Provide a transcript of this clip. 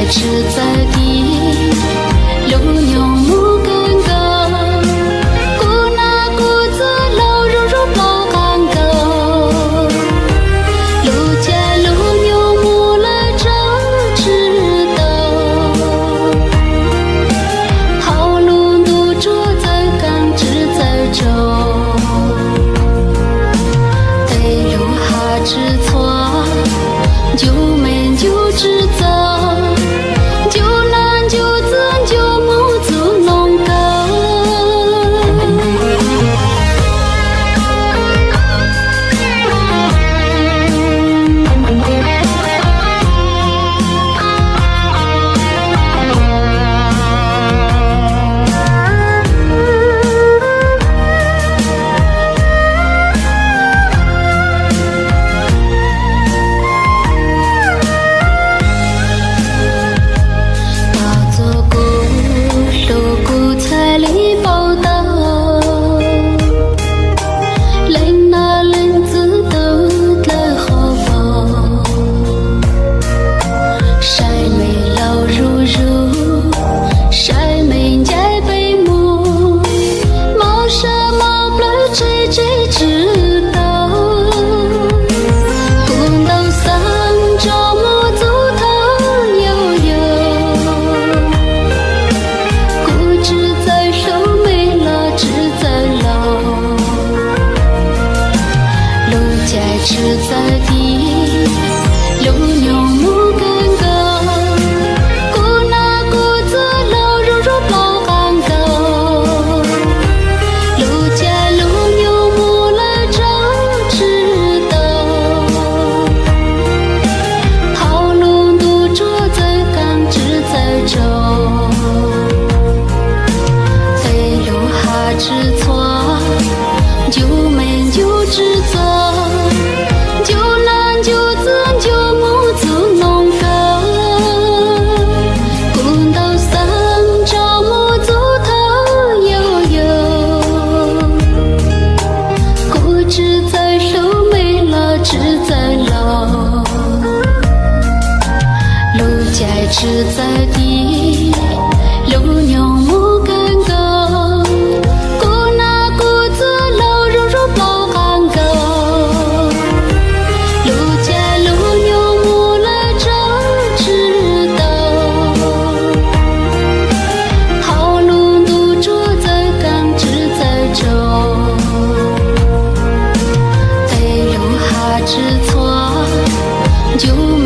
赤在地，流牛木根根，姑那姑子老肉肉老干根，路见路牛木来正直的，好路路着在干直在走，得路哈知错，就没就知走。赤在地，流牛木根根，姑那姑子老肉肉老干根，路见路牛木来正直的，好路路着在干直在走，得路哈知错，就没就知走。赤在地，流牛木根根，姑那姑子老肉肉老干根，路见路牛木来正直的，好路路着在干直在走，得路哈知错，就没